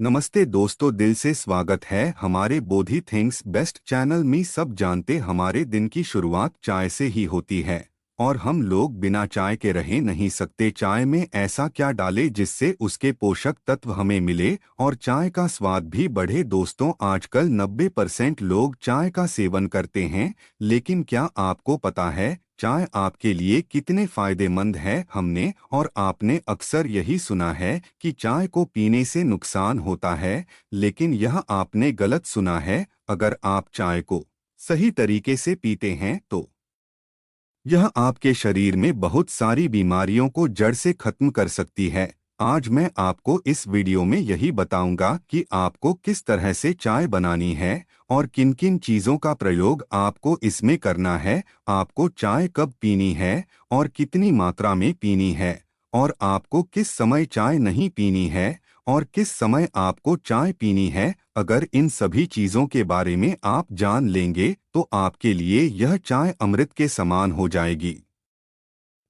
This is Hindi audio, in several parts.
नमस्ते दोस्तों, दिल से स्वागत है हमारे बोधि थिंग्स बेस्ट चैनल में। सब जानते हमारे दिन की शुरुआत चाय से ही होती है और हम लोग बिना चाय के रह नहीं सकते। चाय में ऐसा क्या डालें जिससे उसके पोषक तत्व हमें मिले और चाय का स्वाद भी बढ़े। दोस्तों, आजकल 90% लोग चाय का सेवन करते हैं, लेकिन क्या आपको पता है चाय आपके लिए कितने फायदेमंद है? हमने और आपने अक्सर यही सुना है कि चाय को पीने से नुकसान होता है, लेकिन यह आपने गलत सुना है। अगर आप चाय को सही तरीके से पीते हैं तो यह आपके शरीर में बहुत सारी बीमारियों को जड़ से खत्म कर सकती है। आज मैं आपको इस वीडियो में यही बताऊंगा कि आपको किस तरह से चाय बनानी है और किन किन चीज़ों का प्रयोग आपको इसमें करना है। आपको चाय कब पीनी है और कितनी मात्रा में पीनी है, और आपको किस समय चाय नहीं पीनी है और किस समय आपको चाय पीनी है। अगर इन सभी चीजों के बारे में आप जान लेंगे तो आपके लिए यह चाय अमृत के समान हो जाएगी।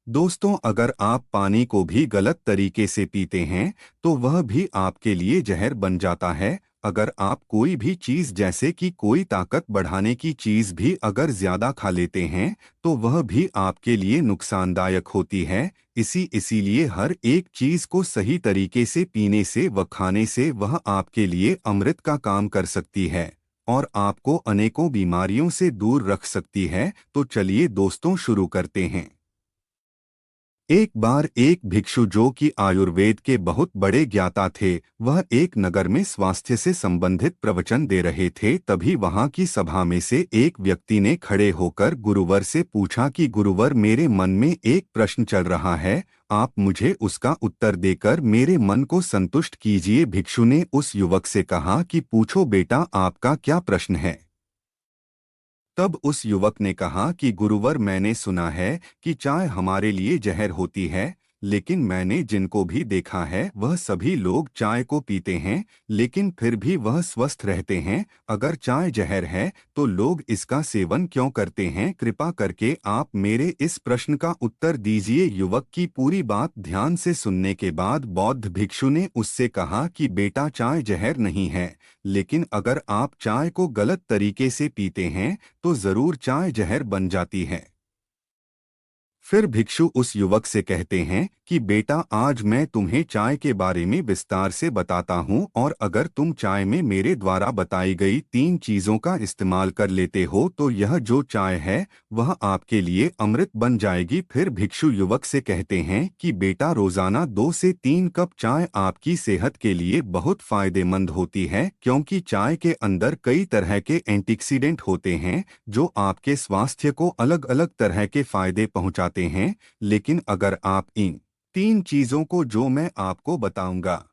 दोस्तों, अगर आप पानी को भी गलत तरीके से पीते हैं तो वह भी आपके लिए जहर बन जाता है। अगर आप कोई भी चीज जैसे कि कोई ताकत बढ़ाने की चीज भी अगर ज्यादा खा लेते हैं तो वह भी आपके लिए नुकसानदायक होती है। इसीलिए हर एक चीज को सही तरीके से पीने से व खाने से वह आपके लिए अमृत का काम कर सकती है और आपको अनेकों बीमारियों से दूर रख सकती है। तो चलिए दोस्तों, शुरू करते हैं। एक बार एक भिक्षु, जो कि आयुर्वेद के बहुत बड़े ज्ञाता थे, वह एक नगर में स्वास्थ्य से संबंधित प्रवचन दे रहे थे। तभी वहां की सभा में से एक व्यक्ति ने खड़े होकर गुरुवर से पूछा कि गुरुवर, मेरे मन में एक प्रश्न चल रहा है, आप मुझे उसका उत्तर देकर मेरे मन को संतुष्ट कीजिए। भिक्षु ने उस युवक से कहा कि पूछो बेटा, आपका क्या प्रश्न है? तब उस युवक ने कहा कि गुरुवर, मैंने सुना है कि चाय हमारे लिए जहर होती है, लेकिन मैंने जिनको भी देखा है वह सभी लोग चाय को पीते हैं, लेकिन फिर भी वह स्वस्थ रहते हैं। अगर चाय जहर है तो लोग इसका सेवन क्यों करते हैं? कृपा करके आप मेरे इस प्रश्न का उत्तर दीजिए। युवक की पूरी बात ध्यान से सुनने के बाद बौद्ध भिक्षु ने उससे कहा कि बेटा, चाय जहर नहीं है, लेकिन अगर आप चाय को गलत तरीके से पीते हैं तो जरूर चाय जहर बन जाती है। फिर भिक्षु उस युवक से कहते हैं कि बेटा, आज मैं तुम्हें चाय के बारे में विस्तार से बताता हूँ, और अगर तुम चाय में मेरे द्वारा बताई गई 3 चीजों का इस्तेमाल कर लेते हो तो यह जो चाय है वह आपके लिए अमृत बन जाएगी। फिर भिक्षु युवक से कहते हैं कि बेटा, रोजाना 2 से 3 कप चाय आपकी सेहत के लिए बहुत फायदेमंद होती है, क्योंकि चाय के अंदर कई तरह के एंटीऑक्सीडेंट होते हैं जो आपके स्वास्थ्य को अलग अलग तरह के फायदे पहुंचाते हैं। लेकिन अगर आप इन 3 चीजों को जो मैं आपको बताऊंगा,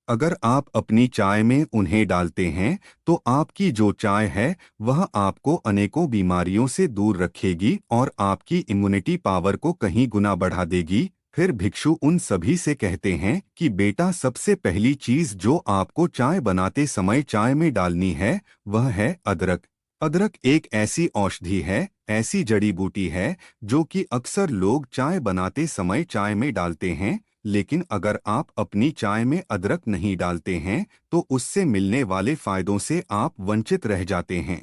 अगर आप अपनी चाय में उन्हें डालते हैं तो आपकी जो चाय है वह आपको अनेकों बीमारियों से दूर रखेगी और आपकी इम्यूनिटी पावर को कहीं गुना बढ़ा देगी। फिर भिक्षु उन सभी से कहते हैं कि बेटा, सबसे पहली चीज जो आपको चाय बनाते समय चाय में डालनी है वह है अदरक। अदरक एक ऐसी औषधि है, ऐसी जड़ी बूटी है जो कि अक्सर लोग चाय बनाते समय चाय में डालते हैं, लेकिन अगर आप अपनी चाय में अदरक नहीं डालते हैं तो उससे मिलने वाले फायदों से आप वंचित रह जाते हैं।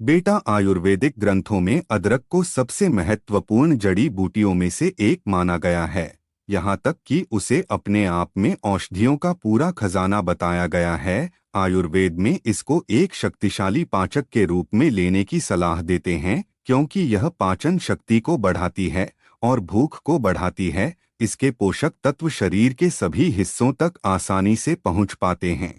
बेटा, आयुर्वेदिक ग्रंथों में अदरक को सबसे महत्वपूर्ण जड़ी बूटियों में से एक माना गया है, यहाँ तक कि उसे अपने आप में औषधियों का पूरा खजाना बताया गया है। आयुर्वेद में इसको एक शक्तिशाली पाचक के रूप में लेने की सलाह देते हैं, क्योंकि यह पाचन शक्ति को बढ़ाती है और भूख को बढ़ाती है। इसके पोषक तत्व शरीर के सभी हिस्सों तक आसानी से पहुंच पाते हैं।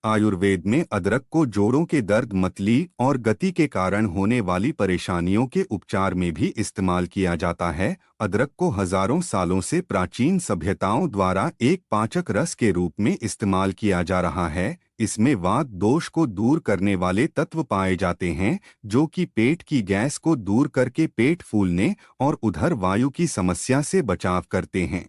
आयुर्वेद में अदरक को जोड़ों के दर्द, मतली और गति के कारण होने वाली परेशानियों के उपचार में भी इस्तेमाल किया जाता है। अदरक को हजारों सालों से प्राचीन सभ्यताओं द्वारा एक पाचक रस के रूप में इस्तेमाल किया जा रहा है। इसमें वात दोष को दूर करने वाले तत्व पाए जाते हैं, जो कि पेट की गैस को दूर करके पेट फूलने और उधर वायु की समस्या से बचाव करते हैं।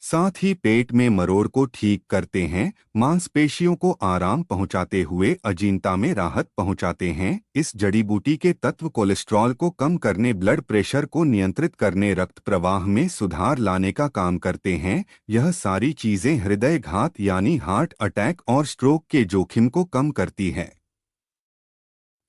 साथ ही पेट में मरोड़ को ठीक करते हैं, मांसपेशियों को आराम पहुंचाते हुए अजीनता में राहत पहुंचाते हैं। इस जड़ी बूटी के तत्व कोलेस्ट्रॉल को कम करने, ब्लड प्रेशर को नियंत्रित करने, रक्त प्रवाह में सुधार लाने का काम करते हैं। यह सारी चीजें हृदय घात यानी हार्ट अटैक और स्ट्रोक के जोखिम को कम करती है।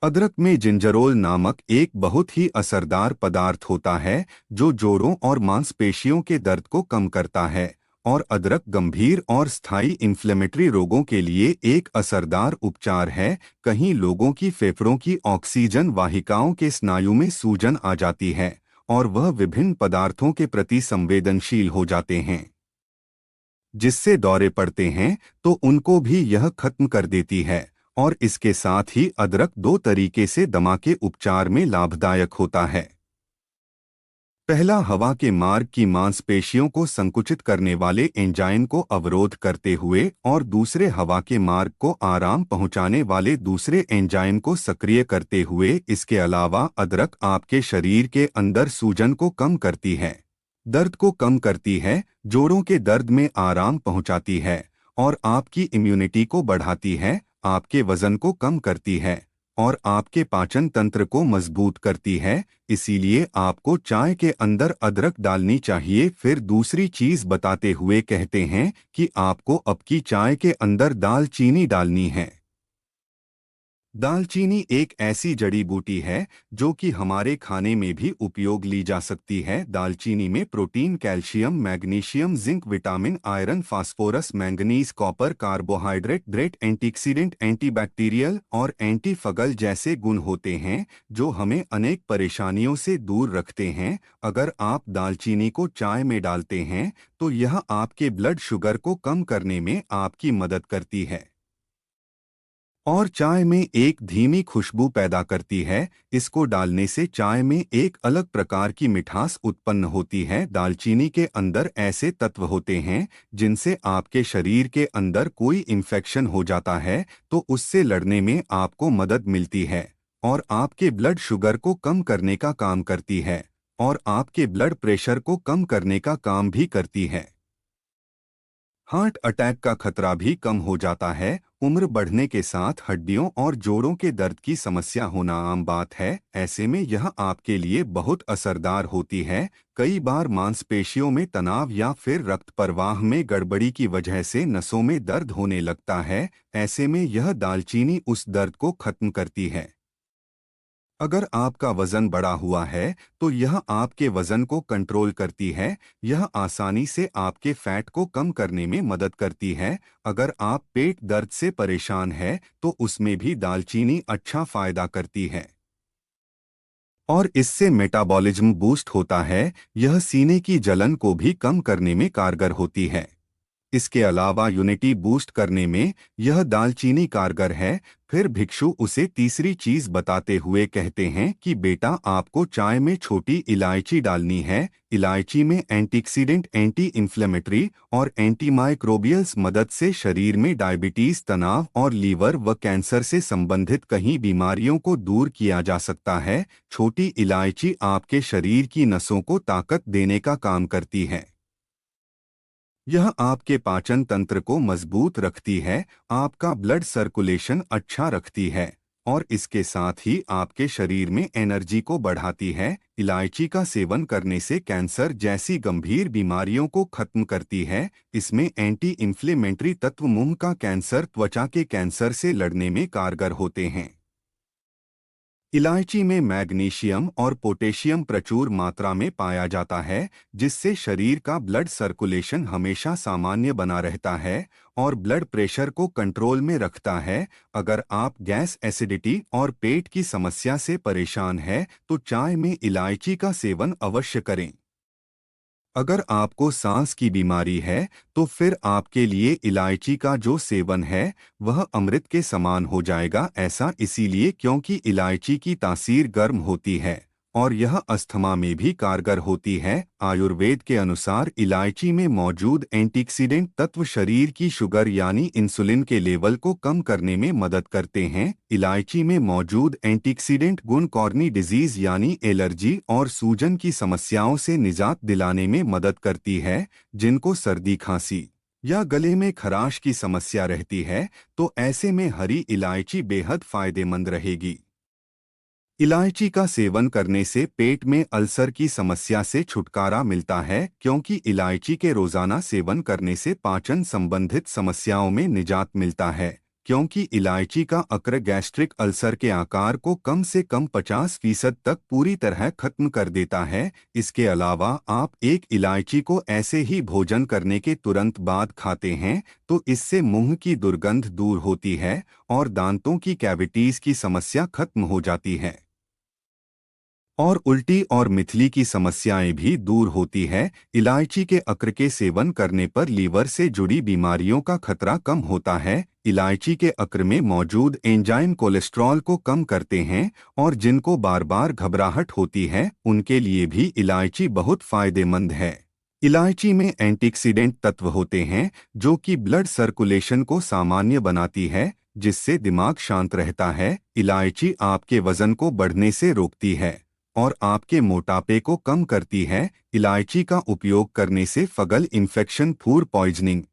अदरक में जिंजरोल नामक एक बहुत ही असरदार पदार्थ होता है जो जोड़ों और मांसपेशियों के दर्द को कम करता है, और अदरक गंभीर और स्थायी इन्फ्लेमेटरी रोगों के लिए एक असरदार उपचार है। कई लोगों की फेफड़ों की ऑक्सीजन वाहिकाओं के स्नायु में सूजन आ जाती है और वह विभिन्न पदार्थों के प्रति संवेदनशील हो जाते हैं, जिससे दौरे पड़ते हैं तो उनको भी यह खत्म कर देती है। और इसके साथ ही अदरक दो तरीके से दमा के उपचार में लाभदायक होता है। पहला, हवा के मार्ग की मांसपेशियों को संकुचित करने वाले एंजाइम को अवरोध करते हुए, और दूसरे, हवा के मार्ग को आराम पहुंचाने वाले दूसरे एंजाइम को सक्रिय करते हुए। इसके अलावा अदरक आपके शरीर के अंदर सूजन को कम करती है, दर्द को कम करती है, जोड़ों के दर्द में आराम पहुंचाती है और आपकी इम्यूनिटी को बढ़ाती है, आपके वजन को कम करती है और आपके पाचन तंत्र को मजबूत करती है। इसीलिए आपको चाय के अंदर अदरक डालनी चाहिए। फिर दूसरी चीज बताते हुए कहते हैं कि आपको अब की चाय के अंदर दालचीनी डालनी है। दालचीनी एक ऐसी जड़ी बूटी है जो कि हमारे खाने में भी उपयोग ली जा सकती है। दालचीनी में protein, calcium, magnesium, zinc, vitamin, iron, phosphorus, manganese, copper, carbohydrate, antioxidant, antibacterial और एंटी फंगल जैसे गुण होते हैं जो हमें अनेक परेशानियों से दूर रखते हैं। अगर आप दालचीनी को चाय में डालते हैं तो यह आपके ब्लड शुगर को कम करने में आपकी मदद करती है और चाय में एक धीमी खुशबू पैदा करती है। इसको डालने से चाय में एक अलग प्रकार की मिठास उत्पन्न होती है। दालचीनी के अंदर ऐसे तत्व होते हैं जिनसे आपके शरीर के अंदर कोई इन्फेक्शन हो जाता है तो उससे लड़ने में आपको मदद मिलती है और आपके ब्लड शुगर को कम करने का काम करती है और आपके ब्लड प्रेशर को कम करने का काम भी करती है। हार्ट अटैक का खतरा भी कम हो जाता है। उम्र बढ़ने के साथ हड्डियों और जोड़ों के दर्द की समस्या होना आम बात है। ऐसे में यह आपके लिए बहुत असरदार होती है। कई बार मांसपेशियों में तनाव या फिर रक्त प्रवाह में गड़बड़ी की वजह से नसों में दर्द होने लगता है। ऐसे में यह दालचीनी उस दर्द को खत्म करती है। अगर आपका वजन बढ़ा हुआ है तो यह आपके वजन को कंट्रोल करती है। यह आसानी से आपके फैट को कम करने में मदद करती है। अगर आप पेट दर्द से परेशान हैं तो उसमें भी दालचीनी अच्छा फायदा करती है और इससे मेटाबॉलिज्म बूस्ट होता है। यह सीने की जलन को भी कम करने में कारगर होती है। इसके अलावा यूनिटी बूस्ट करने में यह दालचीनी कारगर है। फिर भिक्षु उसे तीसरी चीज बताते हुए कहते हैं कि बेटा, आपको चाय में छोटी इलायची डालनी है। इलायची में एंटीऑक्सीडेंट, एंटी इन्फ्लेमेटरी और एंटीमाइक्रोबियल्स मदद से शरीर में डायबिटीज, तनाव और लीवर व कैंसर से संबंधित कई बीमारियों को दूर किया जा सकता है। छोटी इलायची आपके शरीर की नसों को ताकत देने का काम करती है। यह आपके पाचन तंत्र को मजबूत रखती है, आपका ब्लड सर्कुलेशन अच्छा रखती है और इसके साथ ही आपके शरीर में एनर्जी को बढ़ाती है। इलायची का सेवन करने से कैंसर जैसी गंभीर बीमारियों को खत्म करती है। इसमें एंटी इन्फ्लेमेटरी तत्व मुंह का कैंसर, त्वचा के कैंसर से लड़ने में कारगर होते हैं। इलायची में मैग्नीशियम और पोटेशियम प्रचुर मात्रा में पाया जाता है, जिससे शरीर का ब्लड सर्कुलेशन हमेशा सामान्य बना रहता है और ब्लड प्रेशर को कंट्रोल में रखता है। अगर आप गैस, एसिडिटी और पेट की समस्या से परेशान हैं, तो चाय में इलायची का सेवन अवश्य करें। अगर आपको सांस की बीमारी है तो फिर आपके लिए इलायची का जो सेवन है वह अमृत के समान हो जाएगा। ऐसा इसीलिए क्योंकि इलायची की तासीर गर्म होती है और यह अस्थमा में भी कारगर होती है। आयुर्वेद के अनुसार इलायची में मौजूद एंटीऑक्सीडेंट तत्व शरीर की शुगर यानी इंसुलिन के लेवल को कम करने में मदद करते हैं। इलायची में मौजूद एंटीऑक्सीडेंट गुण कॉर्नी डिजीज यानी एलर्जी और सूजन की समस्याओं से निजात दिलाने में मदद करती है। जिनको सर्दी खांसी या गले में खराश की समस्या रहती है, तो ऐसे में हरी इलायची बेहद फायदेमंद रहेगी। इलायची का सेवन करने से पेट में अल्सर की समस्या से छुटकारा मिलता है, क्योंकि इलायची के रोजाना सेवन करने से पाचन संबंधित समस्याओं में निजात मिलता है। क्योंकि इलायची का अक्र गैस्ट्रिक अल्सर के आकार को कम से कम 50% तक पूरी तरह खत्म कर देता है। इसके अलावा आप एक इलायची को ऐसे ही भोजन करने के तुरंत बाद खाते हैं तो इससे मुंह की दुर्गंध दूर होती है और दांतों की कैविटीज की समस्या खत्म हो जाती है और उल्टी और मिथली की समस्याएं भी दूर होती है। इलायची के अक्र के सेवन करने पर लीवर से जुड़ी बीमारियों का खतरा कम होता है। इलायची के अक्र में मौजूद एंजाइम कोलेस्ट्रॉल को कम करते हैं और जिनको बार बार घबराहट होती है उनके लिए भी इलायची बहुत फायदेमंद है। इलायची में एंटीऑक्सीडेंट तत्व होते हैं जो कि ब्लड सर्कुलेशन को सामान्य बनाती है, जिससे दिमाग शांत रहता है। इलायची आपके वजन को बढ़ने से रोकती है और आपके मोटापे को कम करती है। इलायची का उपयोग करने से फंगल इन्फेक्शन, फूड पॉइजनिंग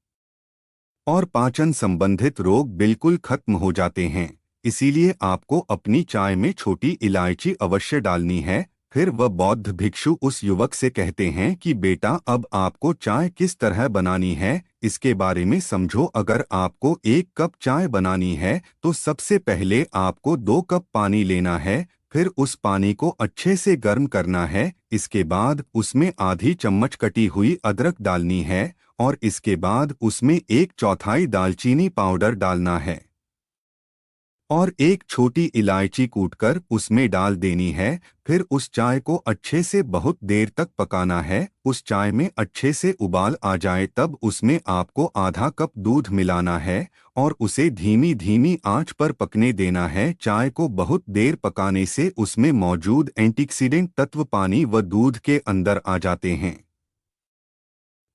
और पाचन संबंधित रोग बिल्कुल खत्म हो जाते हैं। इसीलिए आपको अपनी चाय में छोटी इलायची अवश्य डालनी है। फिर वह बौद्ध भिक्षु उस युवक से कहते हैं कि बेटा, अब आपको चाय किस तरह बनानी है इसके बारे में समझो। अगर आपको 1 कप चाय बनानी है तो सबसे पहले आपको 2 कप पानी लेना है। फिर उस पानी को अच्छे से गर्म करना है। इसके बाद उसमें आधी चम्मच कटी हुई अदरक डालनी है और इसके बाद उसमें 1/4 दालचीनी पाउडर डालना है और एक छोटी इलायची कूटकर उसमें डाल देनी है। फिर उस चाय को अच्छे से बहुत देर तक पकाना है। उस चाय में अच्छे से उबाल आ जाए तब उसमें आपको आधा कप दूध मिलाना है और उसे धीमी धीमी आंच पर पकने देना है। चाय को बहुत देर पकाने से उसमें मौजूद एंटीऑक्सीडेंट तत्व पानी व दूध के अंदर आ जाते हैं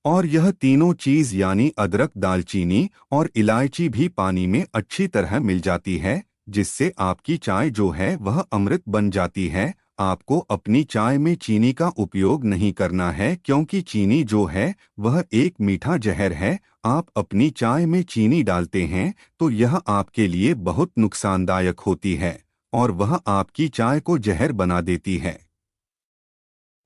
और यह तीनों चीज यानी अदरक, दालचीनी और इलायची भी पानी में अच्छी तरह मिल जाती है, जिससे आपकी चाय जो है वह अमृत बन जाती है। आपको अपनी चाय में चीनी का उपयोग नहीं करना है, क्योंकि चीनी जो है वह एक मीठा जहर है। आप अपनी चाय में चीनी डालते हैं तो यह आपके लिए बहुत नुकसानदायक होती है और वह आपकी चाय को जहर बना देती है।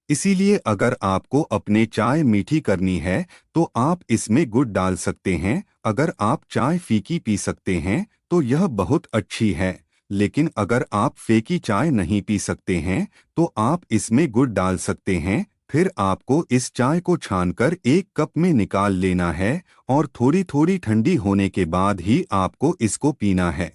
इसीलिए अगर आपको अपने चाय मीठी करनी है तो आप इसमें गुड़ डाल सकते हैं। अगर आप चाय फीकी पी सकते हैं तो यह बहुत अच्छी है, लेकिन अगर आप फीकी चाय नहीं पी सकते हैं तो आप इसमें गुड़ डाल सकते हैं। फिर आपको इस चाय को छानकर 1 कप में निकाल लेना है और थोड़ी थोड़ी ठंडी होने के बाद ही आपको इसको पीना है।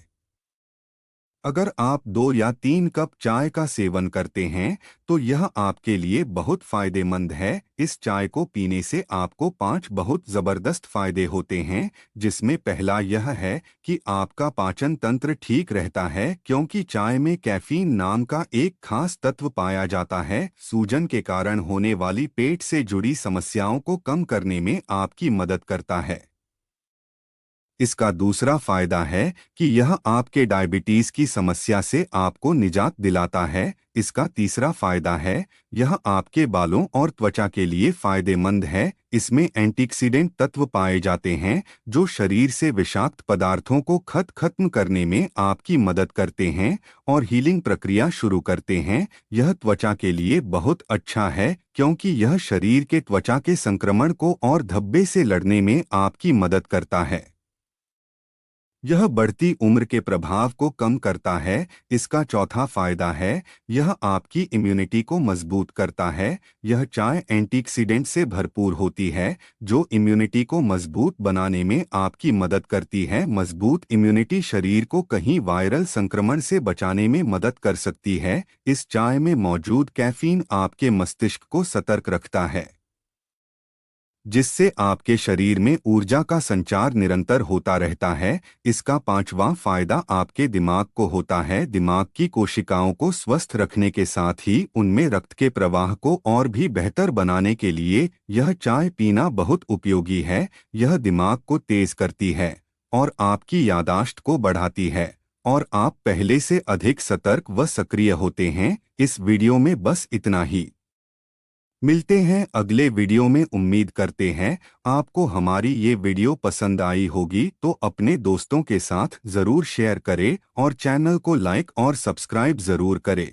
अगर आप 2 या 3 कप चाय का सेवन करते हैं तो यह आपके लिए बहुत फायदेमंद है। इस चाय को पीने से आपको 5 बहुत ज़बरदस्त फायदे होते हैं, जिसमें पहला यह है कि आपका पाचन तंत्र ठीक रहता है, क्योंकि चाय में कैफीन नाम का एक खास तत्व पाया जाता है। सूजन के कारण होने वाली पेट से जुड़ी समस्याओं को कम करने में आपकी मदद करता है। इसका दूसरा फायदा है कि यह आपके डायबिटीज की समस्या से आपको निजात दिलाता है। इसका तीसरा फायदा है यह आपके बालों और त्वचा के लिए फायदेमंद है। इसमें एंटीऑक्सीडेंट तत्व पाए जाते हैं जो शरीर से विषाक्त पदार्थों को खत्म करने में आपकी मदद करते हैं और हीलिंग प्रक्रिया शुरू करते हैं। यह त्वचा के लिए बहुत अच्छा है, क्योंकि यह शरीर के त्वचा के संक्रमण को और धब्बे से लड़ने में आपकी मदद करता है। यह बढ़ती उम्र के प्रभाव को कम करता है। इसका चौथा फायदा है यह आपकी इम्यूनिटी को मजबूत करता है। यह चाय एंटीऑक्सीडेंट से भरपूर होती है जो इम्यूनिटी को मजबूत बनाने में आपकी मदद करती है। मजबूत इम्यूनिटी शरीर को कहीं वायरल संक्रमण से बचाने में मदद कर सकती है। इस चाय में मौजूद कैफीन आपके मस्तिष्क को सतर्क रखता है जिससे आपके शरीर में ऊर्जा का संचार निरंतर होता रहता है। इसका पांचवा फायदा आपके दिमाग को होता है। दिमाग की कोशिकाओं को स्वस्थ रखने के साथ ही उनमें रक्त के प्रवाह को और भी बेहतर बनाने के लिए यह चाय पीना बहुत उपयोगी है। यह दिमाग को तेज करती है और आपकी यादाश्त को बढ़ाती है और आप पहले से अधिक सतर्क व सक्रिय होते हैं। इस वीडियो में बस इतना ही। मिलते हैं अगले वीडियो में। उम्मीद करते हैं आपको हमारी ये वीडियो पसंद आई होगी, तो अपने दोस्तों के साथ ज़रूर शेयर करें और चैनल को लाइक और सब्सक्राइब ज़रूर करें।